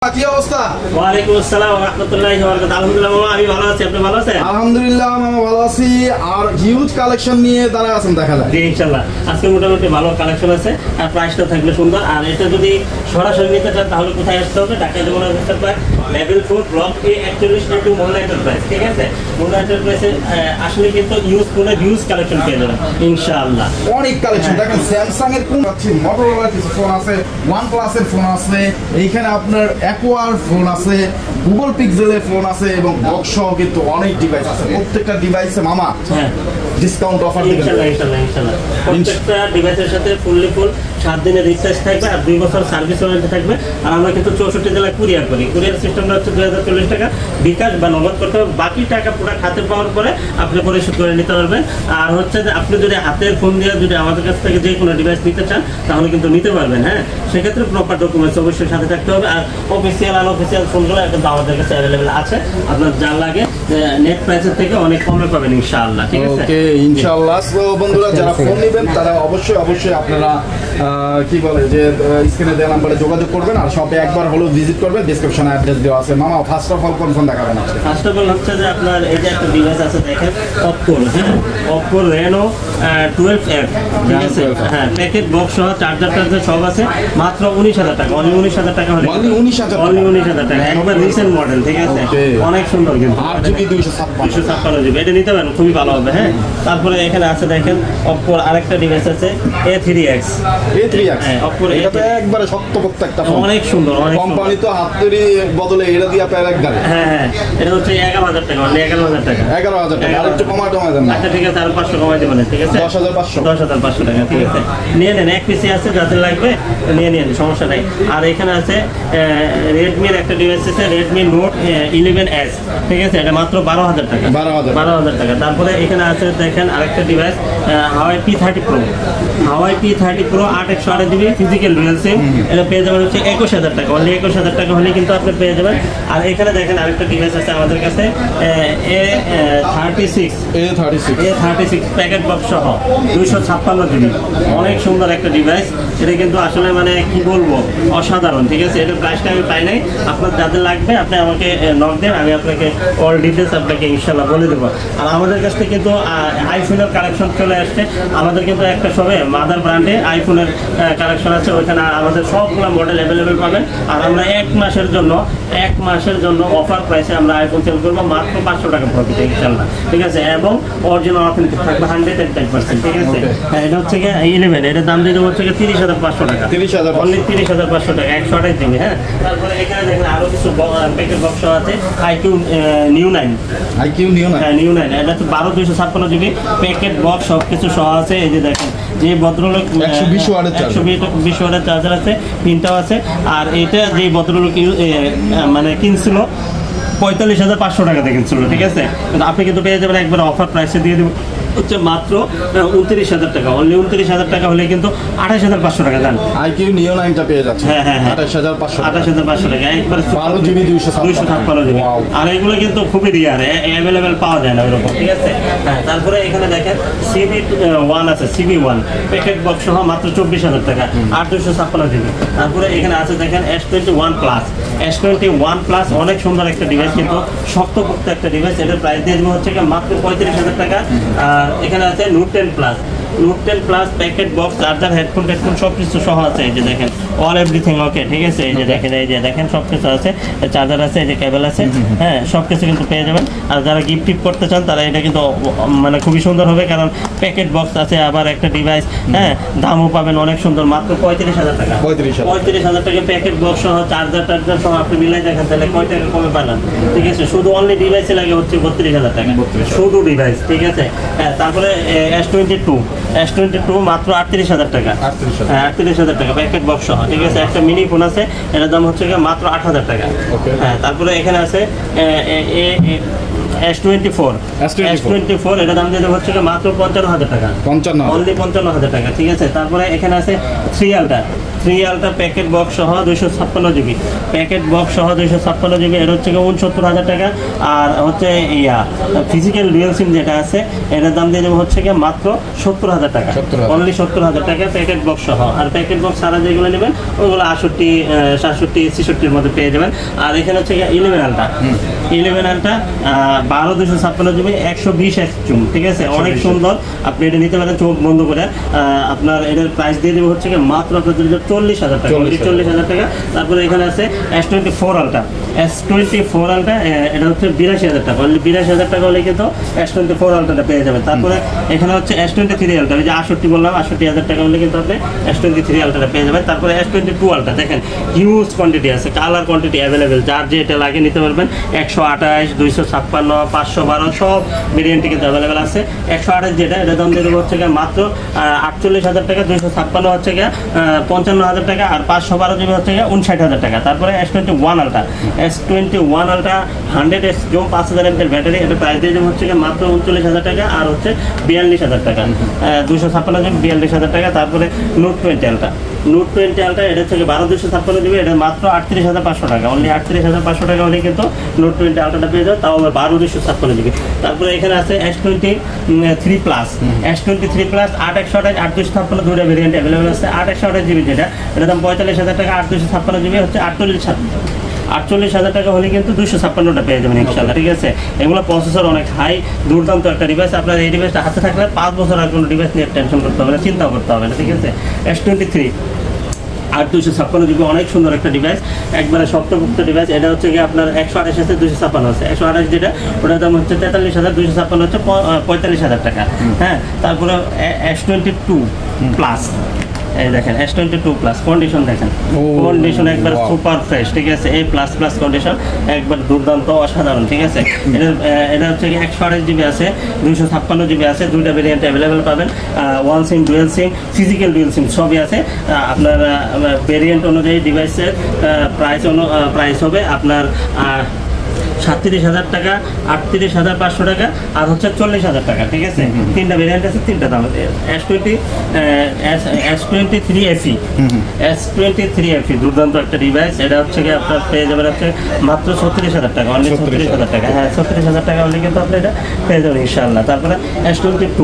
কি অবস্থা? ওয়ালাইকুম আসসালাম ওয়া রাহমাতুল্লাহি ওয়া বারাকাতুহু। আলহামদুলিল্লাহ মামা, আমি ভালো আছি, আপনি ভালো আছেন? আলহামদুলিল্লাহ মামা ভালো আছি। আর হিউজ কালেকশন নিয়ে দাঁড়া আছেন দেখা যায়। জি ইনশাআল্লাহ আজকে মোটামুটি ভালো কালেকশন আছে আর প্রাইসটা থাকবে সুন্দর। আর এটা যদি সরাসরি নিতে চান তাহলে কোথায় আসতে হবে? Dhaka Jamuna centre park level 4 block A 41 Molla enterprise. ঠিক আছে, মোল্লা এন্টারপ্রাইজে আসলে কিন্তু ইউজ ফোনে হিউজ কালেকশন পেয়ে যাবেন ইনশাআল্লাহ। অনেক কালেকশন দেখেন, স্যামসাং এর কোন আছে, মোটরোলার কিছু ফোন আছে, OnePlus এর ফোন আছে, এইখানে আপনার অ্যাকোয়ার ফোন আছে, গুগল পিক্সেলের ফোন আছে এবং বক্স সহ কিন্তু অনেক ডিভাইস আছে। প্রত্যেকটা ডিভাইসে মামা ডিসকাউন্ট অফার দিবেন ইনশাআল্লাহ। প্রত্যেকটা ডিভাইসের সাথে ফুল 7 দিনের রিচার্জ থাকবে আর 2 বছর সার্ভিস ওয়ারেন্টি থাকবে। আর আমরা কিন্তু 64 জেলায় কুরিয়ার করি। কুরিয়ার সিস্টেমটা হচ্ছে 2040 টাকা বিকাশ বা নগদ করতে হবে, বাকি টাকা পুরো হাতে পাওয়ার পরে আপনি পরিশোধ করে নিতে পারবেন। আর হচ্ছে যে আপনি যদি হাতের ফোন দিয়ে যদি আমাদের কাছ থেকে যে কোনো ডিভাইস নিতে চান তাহলে কিন্তু নিতে পারবেন। হ্যাঁ, সেক্ষেত্রে প্রপার ডকুমেন্টস অবশ্যই সাথে থাকতে হবে। আর অফিসিয়াল আনঅফিসিয়াল ফোনগুলো কিন্তু আমাদের কাছে অ্যাভেলেবেল আছে। আপনার যা লাগে নেট প্রাইসের থেকে অনেক কমে পাবেন ইনশাআল্লাহ। ঠিক আছে, ওকে ইনশাআল্লাহ। সো বন্ধুরা যারা ফোন নেবেন তারা অবশ্যই আপনারা কি বলে যে স্ক্রিনে দেওয়া নম্বরে যোগাযোগ করবেন আর শপে একবার হলো ভিজিট করবেন। ডেসক্রিপশনে অ্যাড্রেস দেওয়া আছে। মামা ফার্স্ট অফ অল কোন ফোন দেখাবেন আজকে? ফার্স্ট অফ অল হচ্ছে যে আপনার এই যে একটা ডিভাইস আছে দেখেন, Oppo Reno 12F। ঠিক আছে, হ্যাঁ, প্যাকেট বক্স সহ চার্জার সব আছে, মাত্র 19,000 টাকা। অনলি 19,000 টাকা হলে অনলি 19,000 টাকা, একবার রিসেন্ট মডেল। ঠিক আছে, অনেক সুন্দর কিন্তু 8GB 256 জিবি, এটা নিতে পারেন, খুবই ভালো হবে। হ্যাঁ, তারপরে এখানে আছে দেখেন Oppo আরেকটা ডিভাইস আছে A3X। হ্যাঁ, Oppo এটা তো একবারে শক্তপোক্ত একটা ফোন, অনেক সুন্দর। কোম্পানি তো হাতেরই বদলে এটা দিয়ে আপনার এক গাড়ি। হ্যাঁ, এটা হচ্ছে 11,000 টাকা, অনলি 11,000 টাকা। 11,000 টাকা। আর একটু কমায় দেন না? আচ্ছা ঠিক আছে, আর 500 কমাই দেবেন। ঠিক আছে, 10,500 টাকা। ঠিক আছে, নিয়ে নেন, এক পিসি আছে, যাদের লাগবে নিয়ে নিন, সমস্যা নাই। আর এখানে আছে রেডমির একটা ডিভাইস আছে, Redmi Note 11S। ঠিক আছে, এটা মাত্র 12,000 টাকা। 12,000 টাকা। তারপরে এখানে আছে দেখেন আরেকটা device Huawei P30 Pro। Huawei P30 Pro 8/128GB physical dual SIM. এটা পেয়ে যাবেন হচ্ছে 21,000 টাকা। অনলি 21,000 টাকা হলে কিন্তু আপনি পেয়ে যাবেন। আর এখানে দেখেন আরেকটা ডিভাইস আছে আমাদের কাছে A36 প্যাকেট বক্স সহ 256GB। অনেক সুন্দর একটা ডিভাইস। এটা কিন্তু আসলে মানে কি বলবো, অসাধারণ। ঠিক আছে, এটার প্রাইসটা আমি পাই নাই। আপনার যাদের লাগবে আপনি আমাকে নক দেন, আমি আপনাকে অল ডিটেলস আপনাকে ইনশাল্লাহ বলে দেবো। আর আমাদের কাছ থেকে কিন্তু আইফোনের কালেকশন চলে আসছে। আমাদের কিন্তু একটা সবে মাদার ব্র্যান্ডে আইফোনের কালেকশন আছে, ওইখানে আমাদের সবগুলো মডেল অ্যাভেলেবেল পাবেন। আর আমরা এক মাসের জন্য অফার প্রাইসে আমরা আইফোন সেল করবো মাত্র 500 টাকা প্রফিট ইনশাল্লাহ। ঠিক আছে, এবং অরিজিনাল অথেন্টিক থাকবে 110%। ঠিক আছে, হ্যাঁ, এটা হচ্ছে 11, এটার দাম দিয়ে দেবো হচ্ছে 30,500 টাকা। অনলি 30,500 টাকা, 128GB। হ্যাঁ, তারপরে এখানে দেখেন আরো কিছু প্যাকেট বক্স আছে, IQ New 9। হ্যাঁ, New 9, এটা হচ্ছে 12/256GB প্যাকেট বক্স সব কিছু সহ আছে। এই যে দেখেন, যে ভদ্রলোক 120 ওয়াটের চার্জার আছে, পিনটাও আছে। আর এটা যে ভদ্রলোক মানে কিনছিল 45,500 টাকাতে কিনছিল। ঠিক আছে, কিন্তু আপনি কিন্তু পেয়ে যাবেন একবার অফার প্রাইসে দিয়ে দেবো হচ্ছে মাত্র 29,000 টাকা। অনলি 29,000 টাকা হলে কিন্তু 28,500 টাকা দেন। IQ Neo 9টা পেয়ে যাচ্ছে। হ্যাঁ, 28,500 টাকা, একবার 12GB 256GB। আর এগুলো কিন্তু খুবই রিয়ার, অ্যাভেলেবেল পাওয়া যায় না ওরকম। ঠিক আছে, হ্যাঁ, তারপরে এখানে দেখেন CB1 আছে, CB1 প্যাকেট বক্স সহ মাত্র 24,000 টাকা, 8/256GB। তারপরে এখানে আছে দেখেন S21 প্লাস, অনেক সুন্দর একটা ডিভাইস, কিন্তু শক্তপোক্ত একটা ডিভাইস। এটার প্রাইস দিয়ে দেবো হচ্ছে মাত্র 35,000 টাকা। আর এখানে আছে Note 10 plus packet box, charger, headphone সব কিছু সহ আছে। এই যে দেখেন অল এভরিথিং ওকে। ঠিক আছে, এই যে দেখেন সব কিছু আছে, চার্জার আছে, এই যে কেবল আছে। হ্যাঁ, সব কিছু কিন্তু পেয়ে যাবেন। আর যারা গিফট করতে চান তারা এটা কিন্তু মানে খুবই সুন্দর হবে, কারণ প্যাকেট বক্স আছে, আবার একটা ডিভাইস। হ্যাঁ, দামও পাবেন অনেক সুন্দর, মাত্র 35,000 টাকা। 35,000 টাকা প্যাকেট বক্স সহ চার্জার সহ আপনি মিলাই দেখেন তাহলে কয় টাকা কমে পাবেন। ঠিক আছে, শুধু অনলি ডিভাইসে লাগে হচ্ছে 32,000 টাকা, শুধু ডিভাইস। ঠিক আছে, হ্যাঁ, তারপরে S22 মাত্র 38,000 টাকা। 38,000 টাকা প্যাকেট বক্স সহ। ঠিক আছে, একটা মিনি ফোন আছে, এটার দাম হচ্ছে মাত্র 8,000 টাকা। হ্যাঁ, তারপরে এখানে আছে S24 S24 এটা দাম দিয়ে দেবো হচ্ছে মাত্র 55,000 টাকা, 55 অনলি 55,000 টাকা, ঠিক আছে। তারপরে এখানে আছে 3 আলট্রা প্যাকেট বক্স সহ 256 জিবি, প্যাকেট বক্স সহ 256 জিবি, এটা হচ্ছে 69,000 টাকা। আর হচ্ছে ফিজিক্যাল ডুয়াল সিম যেটা আছে এটার দাম দিয়ে দেবো হচ্ছে মাত্র 70,000 টাকা, অনলি 70,000 টাকা প্যাকেট বক্স সহ। আর প্যাকেট বক্স ছাড়া যেগুলো নেবেন ওইগুলো 68, 67, 66-র মধ্যে পেয়ে যাবেন। আর এখানে হচ্ছে 11 আলট্রা 12 256 জিবি 120 জুম, ঠিক আছে, অনেক সুন্দর। আপনি এটা নিতে পারেন চোখ বন্ধ করে। আপনার এটার প্রাইস দিয়ে দেবো হচ্ছে মাত্র আপনাদের 40,000 টাকা, 40,000 টাকা। তারপরে এখানে আছে S24 আলট্রা এটা হচ্ছে 82,000 টাকা, 82,000 টাকা হলে কিন্তু S24 আলট্রাটা পেয়ে যাবেন। তারপরে এখানে হচ্ছে S23 আলট্রা, যে 68 বললাম, 68,000 টাকা হলে কিন্তু আপনি S23 আলট্রাটা পেয়ে যাবেন। তারপরে S22 আলট্রা দেখেন হিউজ কোয়ান্টিটি আছে, কালার কোয়ান্টিটি অ্যাভেলেবেল, যার যেটা লাগে নিতে পারবেন। 128, 256, 512 সব ভেরিয়েন্টে কিন্তু অ্যাভেলেবেল আছে। 128 যেটা এটা দাম দিয়ে দেবো হচ্ছে মাত্র 48,000 টাকা, 256 হচ্ছে 55,000 টাকা, আর 512 জিবি হচ্ছে 59,000 টাকা। তারপরে S21 আলট্রা 100 জুম 5000 এমএর ব্যাটারি, এটা প্রাইস দিয়ে দেবো হচ্ছে মাত্র 39,000 টাকা, আর হচ্ছে 42,000 টাকা, 256 জিবি 42,000 টাকা। তারপরে নোট 20 আলট্রা এটা হচ্ছে 12 256 জিবি, এটা মাত্র 38,500 টাকা, অনলি 38,500 টাকা হলে কিন্তু নোট 20 আলট্রাটা পেয়ে যাবে, তাও আবার 12 256 জিবি। তারপরে এখানে আছে S23 প্লাস 8 128 8 256 দুটো ভেরিয়েন্ট অ্যাভেলেবেল আছে। 8 128 জিবি যেটা এটা দাম 45,000 টাকা, 8 256 জিবি হচ্ছে 48,000 টাকা হলে কিন্তু 256টা পেয়ে যাবেন ইনশাআল্লাহ, ঠিক আছে। এগুলো প্রসেসর অনেক হাই, দুর্দান্ত একটা ডিভাইস। আপনার এই ডিভাইসটা হাতে থাকলে 5 বছর আর কোনো ডিভাইস নিয়ে টেনশন করতে হবে না, চিন্তাও করতে হবে না, ঠিক আছে। S23 8 256 জিবি অনেক সুন্দর একটা ডিভাইস, একবারে শক্তপোক্ত ডিভাইস। এটা হচ্ছে আপনার 128 আছে, 256 আছে। 128 যেটা ওটার দাম হচ্ছে 43,000, 256 হচ্ছে 45,000 টাকা, হ্যাঁ। তারপরে S22 প্লাস, এই দেখেন S22 প্লাস কন্ডিশন দেখেন, কন্ডিশন একবার সুপার ফ্রেশ, ঠিক আছে, এই প্লাস কন্ডিশন একবার দুর্দান্ত অসাধারণ, ঠিক আছে। এটা হচ্ছে 128 জিবি আছে, 256 জিবি আছে, দুইটা ভেরিয়েন্ট অ্যাভেলেবেল পাবেন। ওয়ান সিম, ডুয়েল সিম, ফিজিক্যাল ডুয়েল সিম সবই আছে। আপনার ভেরিয়েন্ট অনুযায়ী ডিভাইসের প্রাইস হবে আপনার 37,000 টাকা, 38,500 টাকা, আর হচ্ছে 40,000 টাকা, ঠিক আছে। তিনটা ভেরিয়েন্ট আছে, তিনটা দাম। S23 FE দুর্দান্ত একটা ডিভাইস, এটা হচ্ছে আপনার পেয়ে যাবেন হচ্ছে মাত্র 36,000 টাকা, অনলি 36,000 টাকা, হ্যাঁ 36,000 টাকা হলে কিন্তু আপনি এটা পেয়ে যাবেন ইনশাআল্লাহ। তারপরে S22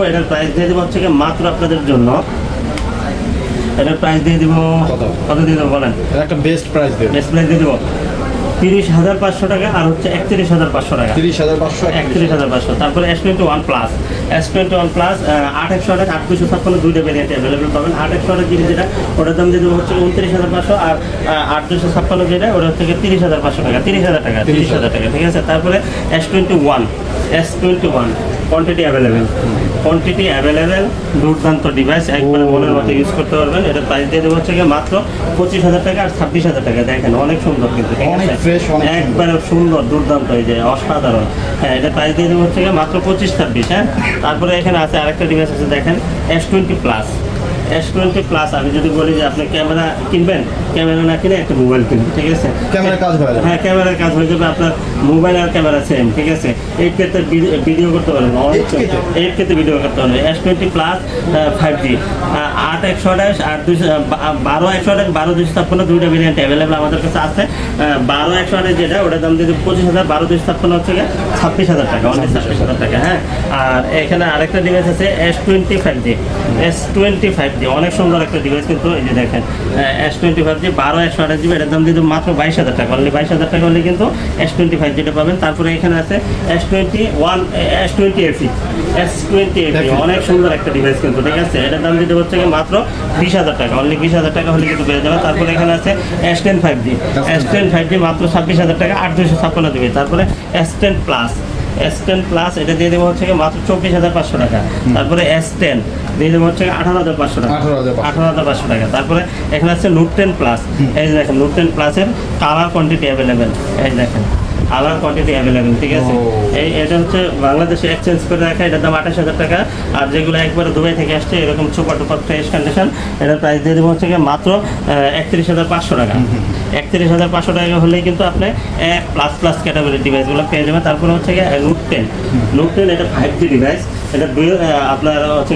এটার প্রাইস দিয়ে দেবো হচ্ছে মাত্র আপনাদের জন্য, এটার প্রাইস দিয়ে দিব কত দিয়ে দেবো বলেন, একটা বেস্ট প্রাইস দিয়ে দেবো 30,500 টাকা, আর হচ্ছে 31,500 টাকা, 31,500। তারপরে S21 প্লাস 8 128 8 256 দুইটা ভেরিয়েন্ট অ্যাভেলেবেল পাবেন। 8 128 জিবি যেটা ওটার দাম দিয়ে দেবো হচ্ছে 29,500, আর 8 256 যেটা ওটা হচ্ছে 30,500 টাকা, 30,000 টাকা, ঠিক আছে। তারপরে S21 কোয়ান্টিটি অ্যাভেলেবেল দুর্দান্ত ডিভাইস, একবারে মনের মতো ইউজ করতে পারবেন। এটা প্রাইস দিয়ে দেবো হচ্ছে মাত্র 25,000 টাকা আর 26,000 টাকা। দেখেন অনেক সুন্দর কিন্তু, একবারে সুন্দর দুর্দান্ত, এই যে অসাধারণ, হ্যাঁ। এটা প্রাইস দিয়ে দেবো হচ্ছে মাত্র 25-26, হ্যাঁ। তারপরে এখানে আছে আরেকটা ডিভাইস আছে, দেখেন S20 প্লাস। আমি যদি বলি যে আপনি ক্যামেরা কিনবেন, ক্যামেরা না কিনে একটা মোবাইল কিনবেন, ঠিক আছে, ক্যামেরার কাজ হয়ে যাবে, হ্যাঁ ক্যামেরার কাজ হয়ে যাবে, আপনার মোবাইল আর ক্যামেরা সেম, ঠিক আছে। 8K ভিডিও করতে পারবেন, 8K ভিডিও করতে পারবেন। S20 প্লাস 5G 8 128 8 12 128 12 256 দুইটা ভেরিয়েন্ট অ্যাভেলেবেল আমাদের কাছে আছে। 12 128 যেটা ওটার দাম দিয়ে 25,000, 12 256 হচ্ছে 26,000 টাকা, অনেক 26,000 টাকা, হ্যাঁ। আর এখানে আরেকটা ডিভাইস আছে S25G অনেক সুন্দর একটা ডিভাইস কিন্তু, এই যে দেখেন S25G 12 128 জিবি, এটার দাম দিয়ে মাত্র 22,000 টাকা, অনলি 22,000 টাকা হলে কিন্তু S25 যেটা পাবেন। তারপরে এখানে আছে S20 FE অনেক সুন্দর একটা ডিভাইস কিন্তু, ঠিক আছে। এটার দাম দিতে হচ্ছে মাত্র 20,000 টাকা, অনলি 20,000 টাকা হলে কিন্তু পেয়ে যাবে। তারপরে এখানে আছে S10 5G মাত্র 26,000 টাকা, 8 256 জিবি। তারপরে S10 প্লাস এটা দিয়ে দেবো হচ্ছে মাত্র 24,500 টাকা। তারপরে S10 দিয়ে দেবো হচ্ছে 18,500 টাকা, 18,500 টাকা। তারপরে এখানে আছে নোট 10 প্লাস, এই যে দেখেন নোট 10 প্লাসের কালার কোয়ান্টিটি অ্যাভেলেবেল, এই দেখেন আমার কোয়ান্টিটি অ্যাভেলেবেল, ঠিক আছে। এটা হচ্ছে বাংলাদেশে এক্সচেঞ্জ করে রাখা, এটার দাম 28,000 টাকা। আর যেগুলো একবারে দুবাই থেকে আসছে এরকম সুপার টুপার ফ্রেশ কন্ডিশন, এটার প্রাইস দিয়ে দেবো হচ্ছে মাত্র 31,500 টাকা। 31,500 টাকা হলেই কিন্তু আপনি প্লাস ক্যাটাগরি ডিভাইসগুলো পেয়ে যাবেন। তারপরে হচ্ছে নোট 10 এটা 5G ডিভাইস, এটা আপনার হচ্ছে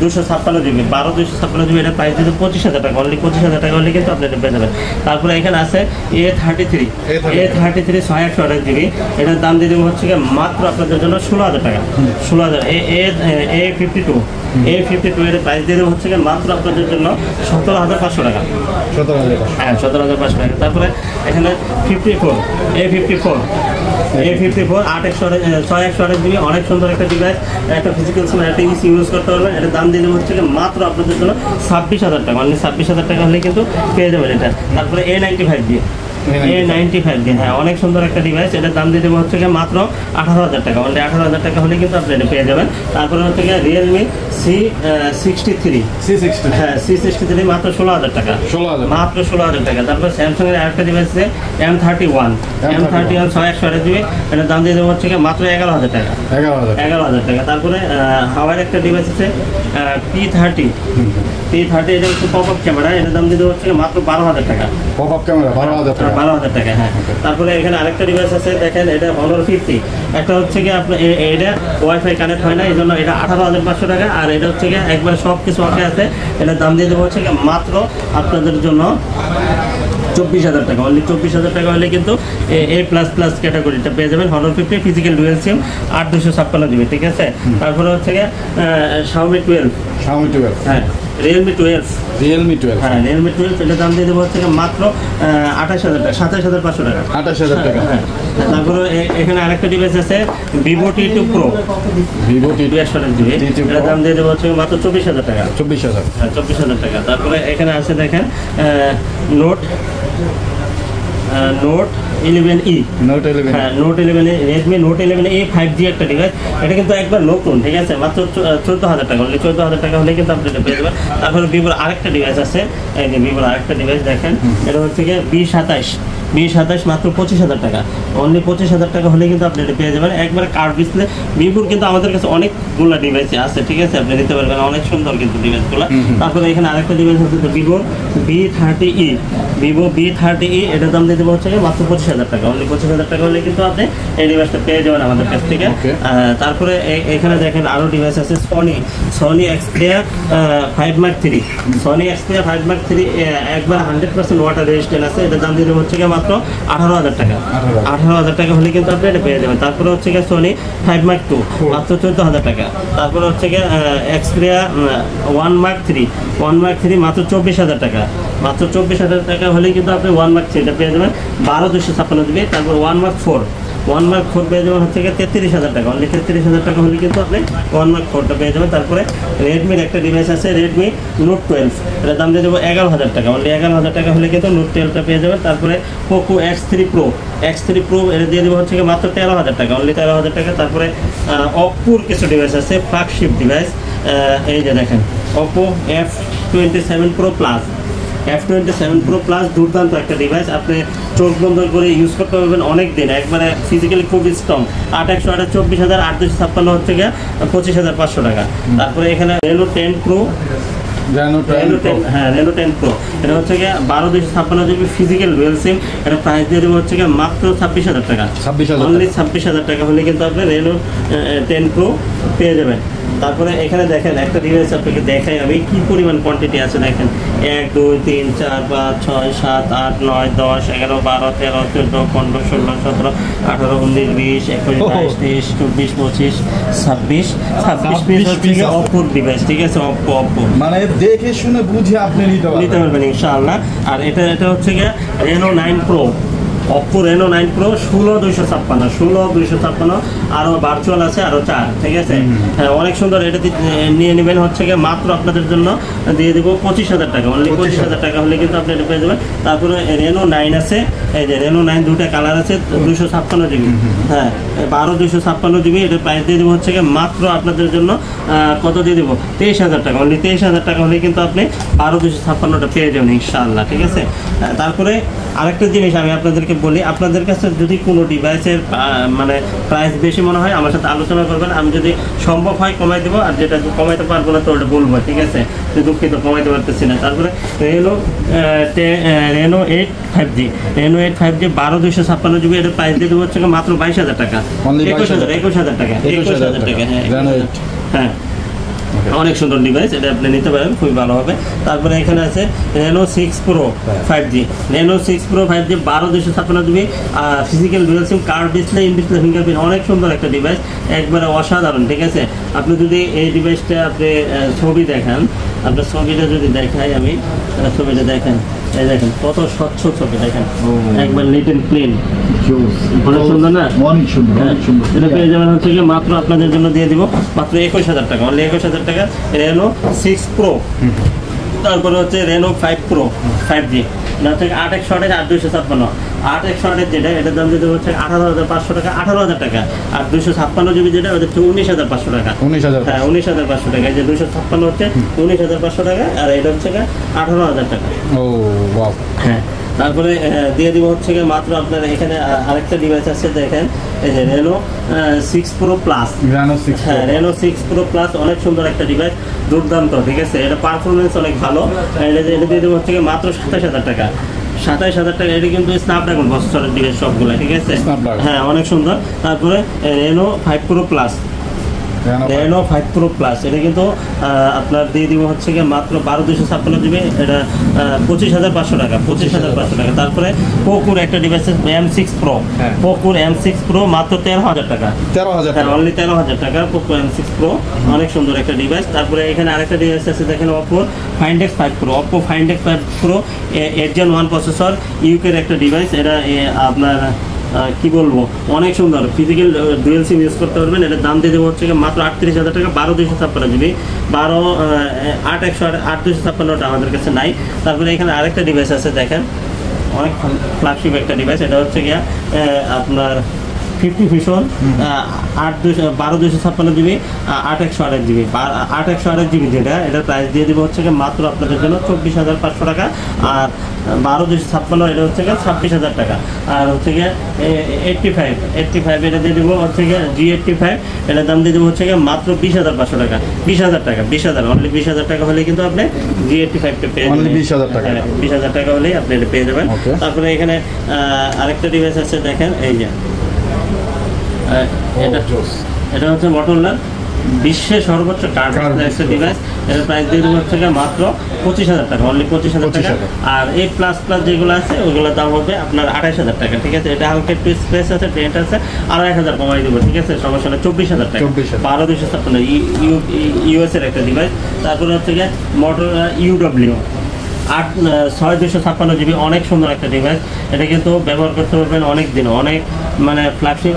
256 জিবি, 256 জিবি, এটা প্রাইস দিতে 25,000 টাকা, অনলি 25,000 টাকা হলে কিন্তু আপনি এটা পেয়ে যাবেন। তারপরে এখানে আছে A33 628 জিবি, এটার দাম দিয়ে দেবো হচ্ছে মাত্র আপনাদের জন্য 16,000 টাকা। 16,000 A52 এর প্রাইস দিয়ে দেবো হচ্ছে মাত্র আপনাদের জন্য 17,500 টাকা। 17,500, 17,500 টাকা। তারপরে এখানে A54 628 জিবি, অনেক সুন্দর একটা ডিভাইস, একটা ফিজিক্যাল সিম, একটা ইসি ইউজ করতে পারবেন। এটার দাম দিয়ে দেবো হচ্ছে মাত্র আপনাদের জন্য 26,000 টাকা, অনলি 26,000 টাকা হলে কিন্তু পেয়ে যাবেন এটা। তারপরে A95 হ্যাঁ, অনেক সুন্দর একটা ডিভাইস, এটার দাম দিয়ে দেবো হচ্ছে মাত্র 18,000 টাকা, অনলি 18,000 টাকা হলে কিন্তু আপনি এটা পেয়ে যাবেন। তারপরে হচ্ছে রিয়েলমি C63 হ্যাঁ, C63 মাত্র 16,000 টাকা, মাত্র 16,000 টাকা। তারপর স্যামসাং এর আরেকটা ডিভাইস আছে M31 628 জিবি, এটার দাম দিয়ে দেবো হচ্ছে মাত্র 11,000 টাকা, 11,000 টাকা। তারপরে হাওয়ার একটা ডিভাইস আছে P30 এটা হচ্ছে পপ আপ ক্যামেরা, এটার দাম দিয়ে দেবো হচ্ছে মাত্র 12,000 টাকা, পপ আপ ক্যামেরা 12,000 টাকা। হ্যাঁ, তারপরে এখানে আরেকটা ডিভাইস আছে দেখেন, এটা Honor 50, একটা হচ্ছে আপনার এটা ওয়াইফাই কানেক্ট হয় না, এই জন্য এটা 18,500 টাকা। আর এটা হচ্ছে একবার সব কিছু ওকে আছে, এটার দাম দিয়ে দেবো হচ্ছে মাত্র আপনাদের জন্য 24,000 টাকা, অনলি 24,000 টাকা হলে কিন্তু A++ ক্যাটাগরিটা পেয়ে যাবেন। Honor 50 ফিজিক্যাল ডুয়েল সিম 8/256 জিবি, ঠিক আছে। তারপরে হচ্ছে Xiaomi 12 হ্যাঁ, Realme 12 হ্যাঁ, Realme 12 এটার দাম দিয়ে দেবো হচ্ছে মাত্র 28,000 টাকা, 27,500 টাকা, 28,000 টাকা। হ্যাঁ, তারপরে এখানে আরেকটা ডিভাইস আছে Vivo T2 Pro 128 জিবি, এটার দাম দিয়ে দেবো হচ্ছে মাত্র 24,000 টাকা, 24,000 টাকা। তারপরে এখানে আছে দেখেন নোট 11E হ্যাঁ, note 11 Redmi note 11E 5G একটা ডিভাইস, এটা কিন্তু একবার নতুন, ঠিক আছে, মাত্র 14,000 টাকা, অনলি 14,000 টাকা হলে কিন্তু আপনি এটা পেয়ে যাবেন। তারপরে ভিভোর আরেকটা ডিভাইস আছে, এই যে ভিভোর আরেকটা ডিভাইস দেখেন, এটা হচ্ছে B27 মাত্র 25,000 টাকা, অনলি 25,000 টাকা হলে কিন্তু আপনি এটা পেয়ে যাবেন। একবার কার্ড ডিসপ্লে, ভিভোর কিন্তু আমাদের কাছে অনেকগুলো ডিভাইস আছে, ঠিক আছে, আপনি নিতে পারবেন, অনেক সুন্দর কিন্তু ডিভাইসগুলো। তারপরে এখানে আরেকটা ডিভাইস হচ্ছে ভিভো B30E, এটার দাম দিয়ে দেবো হচ্ছে মাত্র 25,000 টাকা, অনলি 25,000 টাকা হলে কিন্তু আপনি এই ডিভাইসটা পেয়ে যাবেন আমাদের কাছ থেকে। তারপরে এখানে দেখেন আরও ডিভাইস আছে সনি Xperia 5 Mark 3 একবার 100% ওয়াটার রেজিস্ট্যান্ট আছে, এটার দাম দিয়ে দেবো হচ্ছে মাত্র 18,000 টাকা, 18,000 টাকা হলে কিন্তু আপনি এটা পেয়ে যাবেন। তারপরে হচ্ছে সনি 5 Mark 2 মাত্র 14,000 টাকা। তারপরে হচ্ছে Xperia 1 Mark 3 মাত্র 24,000 টাকা, মাত্র 24,000 টাকা হলে কিন্তু আপনি 1 Mark 3 এটা পেয়ে যাবেন 12/256 জিবি। তারপর 1 Mark 4 পেয়ে যাবেন হচ্ছে 33,000 টাকা, অনলি 33,000 টাকা হলে কিন্তু আপনি 1 Mark 4টা পেয়ে যাবেন। তারপরে রেডমির একটা ডিভাইস আছে Redmi Note 12, এটার দাম দিয়ে দেবো 11,000 টাকা, অনলি 11,000 টাকা হলে কিন্তু Note 12টা পেয়ে যাবেন। তারপরে Poco X3 Pro এটা দিয়ে দেবো হচ্ছে মাত্র 13,000 টাকা, অনলি 13,000 টাকা। তারপরে Oppoর কিছু ডিভাইস আছে ফ্ল্যাগশিপ ডিভাইস, এই যে দেখেন Oppo F27 Pro Plus দুর্দান্ত একটা ডিভাইস, আপনি চোখ বন্ধ করে ইউজ করতে পারবেন অনেক দিন, একবারে ফিজিক্যালি খুব স্ট্রং। 8/128 24,000, 8/256 হচ্ছে 25,500 টাকা। তারপরে এখানে Reno 10 Pro হ্যাঁ, Reno 10 Pro এটা হচ্ছে 12/256 জিবি ফিজিক্যাল ডুয়াল সিম, এটা প্রাইস দিয়ে দেবো হচ্ছে মাত্র 26,000 টাকা, অনলি 26,000 টাকা হলে কিন্তু আপনি Reno 10 Pro পেয়ে যাবেন। তারপরে এখানে দেখেন একটা ডিভাইস আপনাকে দেখাই আমি কি পরিমাণ কোয়ান্টিটি আছে, দেখেন 1 2 3 4 5 6 7 8 9 10 11 12 13 14 15 16 17 18 19 20 21 22 23 24 25 26 অপোর ডিভাইস, ঠিক আছে, অপো মানে দেখে শুনে বুঝে আপনি নিতে পারবেন ইনশাআল্লাহ। আর এটা হচ্ছে Reno 9 Pro, Oppo Reno 9 Pro 16/256 আরও ভার্চুয়াল আছে আরও 4, ঠিক আছে, হ্যাঁ, অনেক সুন্দর। এটা নিয়ে নেবেন হচ্ছে মাত্র আপনাদের জন্য দিয়ে দেবো 25,000 টাকা, অনলি 25,000 টাকা হলে কিন্তু আপনি এটা পেয়ে যাবেন। তারপরে Reno 9 আছে, এই যে Reno 9 দুটা কালার আছে, 256 জিবি, হ্যাঁ, 12/256 জিবি, এটার প্রাইস দিয়ে দেবো হচ্ছে মাত্র আপনাদের জন্য কত দিয়ে দেবো 23,000 টাকা, অনলি 23,000 টাকা হলে কিন্তু আপনি 12/256টা পেয়ে যাবেন ইনশাআল্লাহ, ঠিক আছে। তারপরে আরেকটা জিনিস আমি আপনাদেরকে আপনাদেরকে বলি, আপনাদের কাছে যদি কোনো ডিভাইসের মানে প্রাইস বেশি মনে হয় আমার সাথে আলোচনা করবেন, আমি যদি সম্ভব হয় কমাই দেবো, আর যেটা কমাইতে পারবো না তো ওটা বলবো, ঠিক আছে, দুঃখিত কমাইতে পারতেছি না। তারপরে Reno 8 5G, Reno 8 5G 12/256 GB, এর প্রাইস দিয়ে দেবো হচ্ছে মাত্র 22,000 টাকা, 21,000 টাকা, 21,000 টাকা। হ্যাঁ অনেক সুন্দর ডিভাইস, এটা আপনি নিতে পারেন, খুবই ভালো হবে। তারপরে এখানে আছে Reno 6 Pro 5G, Reno 6 Pro 5G 12/256 GB, physical dual SIM, curve display, in display fingerprint, অনেক সুন্দর একটা ডিভাইস, একবারে অসাধারণ, ঠিক আছে। আপনি যদি এই ডিভাইসটা আপনি ছবি দেখান, আপনার ছবিটা যদি দেখাই আমি, ছবিটা দেখেন, এই দেখেন কত স্বচ্ছ ছবি, দেখেন একবার নিট এন্ড ক্লিন, অনেক সুন্দর না, অনেক সুন্দর, অনেক সুন্দর। এটা পেয়ে যাবেন হচ্ছে কি মাত্র আপনাদের জন্য দিয়ে দিব মাত্র 21,000 টাকা, অনলি 21,000 টাকা রেনো 6 Pro। তারপরে হচ্ছে রেনো 5 Pro 5G, এটা হচ্ছে 8/128 8/256, 8/128 যেটা, এটার দাম যদি হচ্ছে 18,500 টাকা, 18,000 টাকা। আর 256 GB যেটা, ওটা হচ্ছে 19,500 টাকা, 19,000, হ্যাঁ 19,500 টাকা। এই যে 256 হচ্ছে 19,500 টাকা, আর এটা হচ্ছে 18,000 টাকা। ও ওয়াও। হ্যাঁ তারপরে দিয়ে দিব হচ্ছে মাত্র আপনার এখানে আরেকটা ডিভাইস আছে, দেখেন এই যে রেনো 6 Pro Plus, হ্যাঁ রেনো 6 Pro Plus, অনেক সুন্দর একটা ডিভাইস, দুর্দান্ত, ঠিক আছে, এটা পারফরমেন্স অনেক ভালো। এটা দিয়ে দেবো হচ্ছে মাত্র 27,000 টাকা, 27,000 টাকা। এটা কিন্তু স্ন্যাপড্রাগন প্রসেসরের ডিভাইস সবগুলো, ঠিক আছে, হ্যাঁ অনেক সুন্দর। তারপরে Reno 5 Pro Plus, Reno 5 Pro Plus, এটা কিন্তু আপনার দিয়ে দিব হচ্ছে মাত্র 12/256 GB, এটা 25,500 টাকা, 25,500 টাকা। তারপরে পোকোর একটা device M6 Pro, পোকোর M6 Pro মাত্র 13,000 টাকা, 13,000, হ্যাঁ অনলি 13,000 টাকা, পোকো M6 Pro, অনেক সুন্দর একটা ডিভাইস। তারপরে এখানে আরেকটা ডিভাইস আছে, দেখেন Oppo Find X5 Pro, Oppo Find X5 Pro 8 Gen 1 processor, ইউকের একটা ডিভাইস, এটা আপনার কি বলবো, অনেক সুন্দর, ফিজিক্যাল ডুয়েল সিম ইউজ করতে পারবেন। এটার দাম দিয়ে দেবো হচ্ছে মাত্র 38,000 টাকা, 12/256 GB, 8/256 আমাদের কাছে নাই। তারপরে এখানে আরেকটা ডিভাইস আছে, দেখেন অনেক ফ্ল্যাগশিপ একটা ডিভাইস, এটা হচ্ছে গিয়া আপনার 50 Vision 12/256 GB, 8/128 GB, 8/128 GB যেটা, এটার প্রাইস দিয়ে দিব হচ্ছে মাত্র আপনাদের জন্য 24,500 টাকা, আর 12/256 এটা হচ্ছে 26,000 টাকা। আর হচ্ছে গিয়ে 85 এটা দিয়ে দিব হচ্ছে গিয়ে G85, এটার দাম দিয়ে দেবো হচ্ছে মাত্র 20,500 টাকা, 20,000 টাকা, 20,000, অনলি 20,000 টাকা হলে কিন্তু আপনি G85টা পেয়ে যাবেন, 20,000 টাকা, 20,000 টাকা হলেই আপনি এটা পেয়ে যাবেন। তারপরে এখানে আরেকটা ডিভাইস আছে, দেখেন এই যে এটা হচ্ছে Motorola বিশ্বের সর্বোচ্চ কার্ড একটা ডিভাইস, এর প্রাইস দিয়ে দেবো হচ্ছে মাত্র 25,000 টাকা, অনলি 25,000 টাকা। আর এই প্লাস যেগুলো আছে ওইগুলোর দাম হবে আপনার 28,000 টাকা, ঠিক আছে। এটা হালকা একটু স্পেস আছে, প্রিন্ট আছে, আর 1,000 কমাই দেবো, ঠিক আছে, সমস্যা নেই, 24,000 টাকা, 12/256 ইউএস এর একটা ডিভাইস। তারপরে হচ্ছে গিয়ে Motorola UW 6/256 GB, অনেক সুন্দর একটা ডিভাইস, এটা কিন্তু ব্যবহার করতে পারবেন অনেক দিন, অনেক মানে ফ্ল্যাগশিপ,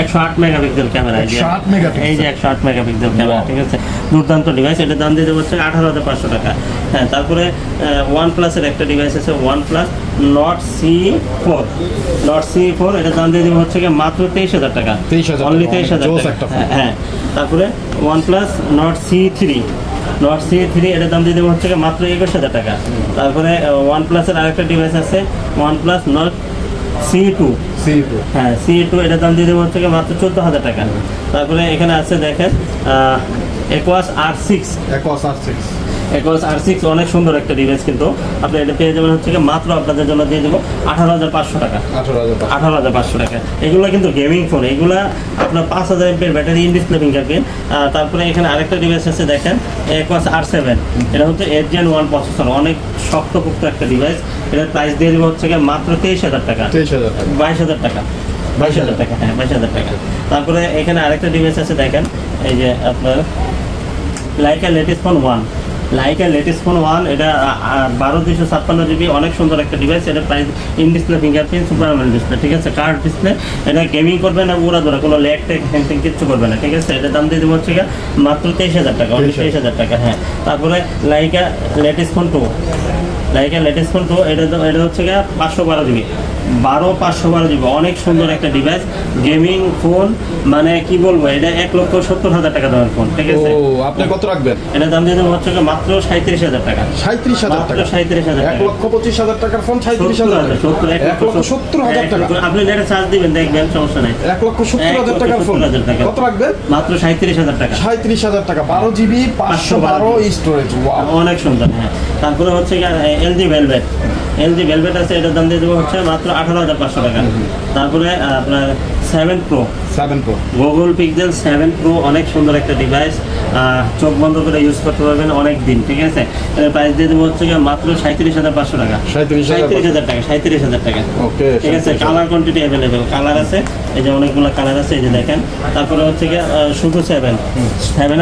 108 মেগাপিক্সেল ক্যামেরা, এই যে 108 মেগাপিক্সেল ক্যামেরা, ঠিক আছে, দুর্দান্ত ডিভাইস। এটার দাম দিয়ে দেবো হচ্ছে 18,500 টাকা। হ্যাঁ তারপরে OnePlus এর একটা ডিভাইস আছে, OnePlus Nord C4, এটার দাম দিয়ে দেবো হচ্ছে মাত্র 23,000 টাকা, অনলি 23,000 টাকা। হ্যাঁ তারপরে OnePlus Nord C3, এটার দাম দিয়ে দেবো হচ্ছে মাত্র 21,000 টাকা। তারপরে OnePlus এর আরেকটা ডিভাইস আছে, OnePlus Nord C2, হ্যাঁ C2, এটার দাম দিয়ে দেবো হচ্ছে মাত্র 14,000 টাকা। তারপরে এখানে আছে দেখেন Aquos R6, অনেক সুন্দর একটা ডিভাইস, কিন্তু আপনি এটা পেয়ে যাবেন হচ্ছে মাত্র আপনাদের জন্য দিয়ে দেবো 18,500 টাকা, 18,500 টাকা। এগুলো কিন্তু গেমিং ফোন, এগুলো আপনার 5,000 mAh battery, in display fingerprint. তারপরে এখানে আরেকটা ডিভাইস আছে, দেখেন Aquos R7, এটা হচ্ছে 8 Gen 1 প্রসেসর, অনেক শক্তপোক্ত একটা ডিভাইস। এটার প্রাইস দিয়ে দেবো হচ্ছে মাত্র 23,000 টাকা, 22,000 টাকা, 22,000 টাকা, হ্যাঁ 22,000 টাকা। তারপরে এখানে আরেকটা ডিভাইস আছে, দেখেন এই যে আপনার Leica latest phone 1, এটা 12/256 GB, অনেক সুন্দর একটা ডিভাইস। এটা price in display fingerprint, super AMOLED display, ঠিক আছে, কার্ড ডিসপ্লে। এটা গেমিং করবে না, উড়া ধরা, কোনো ল্যাগ ট্যাগ হ্যাং কিচ্ছু করবে না, ঠিক আছে। এটার দাম দিয়ে দেবো হচ্ছে মাত্র 23,000 টাকা, 23,000 টাকা। হ্যাঁ তারপরে Leica latest phone 2, Laika latest phone 2 এটা হচ্ছে গিয়ে 512 জিবি 512 জিবি, অনেক সুন্দর একটা ডিভাইস, গেমিং ফোন, মানে কি বলবো, এটা 1,70,000 টাকা দামের ফোন, ঠিক আছে? ও আপনি কত রাখবেন? এটা দাম দিয়ে দেবো হচ্ছে মাত্র 37,000 টাকা। 37,000 টাকা? 37,000 টাকা। 1,25,000 টাকার ফোন 37,000 টাকা? 1,70,000 টাকা? আপনি নেটে চার্জ দিবেন, দেখবেন, সমস্যা নাই। 1,70,000 টাকার ফোন কত রাখবেন? মাত্র 37,000 টাকা। 37,000 টাকা, 12 জিবি 512 স্টোরেজ, অনেক সুন্দর। হ্যাঁ, তারপরে হচ্ছে এলজি ভেলভেট আছে, এটার দাম দিয়ে দেবো হচ্ছে মাত্র 18,500 টাকা। তারপরে আপনার 7 Pro গুগল পিক্সেল 7 Pro, অনেক সুন্দর একটা ডিভাইস, চোখ বন্ধ করে ইউজ করতে পারবেন অনেক দিন, ঠিক আছে? এর প্রাইস দিয়ে দেবো হচ্ছে মাত্র 37,500 টাকা। 37,000 টাকা, 37,000 টাকা, ঠিক আছে? কালার কোয়ান্টিটি অ্যাভেলেবেল, কালার আছে, এই যে অনেকগুলো কালার আছে, এই যে দেখেন। তারপরে হচ্ছে শুধু 7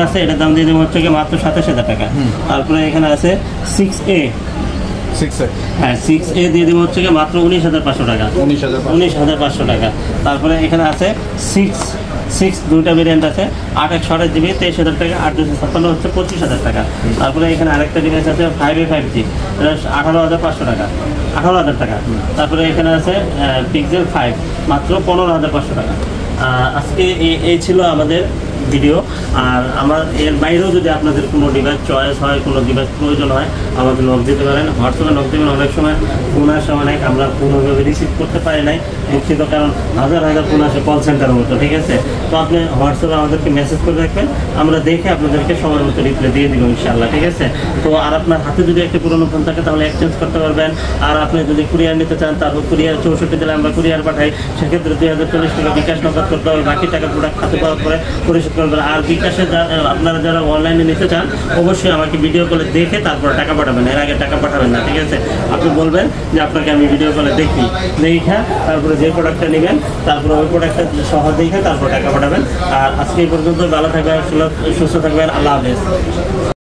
আছে, এটার দাম দিয়ে দেবো হচ্ছে মাত্র 27,000 টাকা। তারপরে এখানে আছে 6A, হ্যাঁ 6A দিয়ে দেবো হচ্ছে মাত্র 19,500 টাকা, 19,500 টাকা। তারপরে এখানে আছে 6 দুইটা ভেরিয়েন্ট আছে, 8/128 জিবি 23,000 টাকা, 8/256 হচ্ছে 25,000 টাকা। তারপরে এখানে আরেকটা ডিভাইস আছে 5A 5G, এটা 18,500 টাকা, 18,000 টাকা। তারপরে এখানে আছে পিক্সেল 5, মাত্র 15,500 টাকা। আজকে এই ছিল আমাদের ভিডিও। আর আমার এর বাইরেও যদি আপনাদের কোনো ডিভাইস চয়েস হয়, কোনো ডিভাইস প্রয়োজন হয়, আমাকে নক দিতে পারেন, হোয়াটসঅ্যাপে নক দেবেন। অনেক সময় ফোন আসে, অনেক আমরা কোনোভাবে রিসিভ করতে পারি নাই, দুঃখিত, কারণ হাজার ফোন আসে কল সেন্টারের মতো, ঠিক আছে? তো আপনি হোয়াটসঅ্যাপে আমাদেরকে মেসেজ করে রাখবেন, আমরা দেখে আপনাদেরকে সময় মতো রিপ্লাই দিয়ে দিব ইনশাআল্লাহ, ঠিক আছে? তো আর আপনার হাতে যদি একটা পুরোনো ফোন থাকে তাহলে এক্সচেঞ্জ করতে পারবেন। আর আপনি যদি কুরিয়ার নিতে চান, তারপর কুরিয়ার 64 দিলে আমরা কুরিয়ার পাঠাই, সেক্ষেত্রে 2,040 টাকা বিকাশ নগদ করতে হবে, বাকি টাকা প্রোডাক্ট হাতে পাওয়ার পরে পরিশোধ করবেন। আর বিকাশে আপনারা যারা অনলাইনে নিতে চান, অবশ্যই আমাকে ভিডিও কলে দেখে তারপর টাকা পাঠাবেন, এর আগে টাকা পাঠাবেন না, ঠিক আছে? আপনি বলবেন যে আপনাকে আমি ভিডিও কলে দেখা তারপরে যে প্রোডাক্টটা নেবেন, তারপরে ওই প্রোডাক্টটা সহ দেখে তারপর টাকা পাঠাবেন। আর আজকে এই পর্যন্ত, ভালো থাকবেন, সুস্থ থাকবেন, আল্লাহ হাফেজ।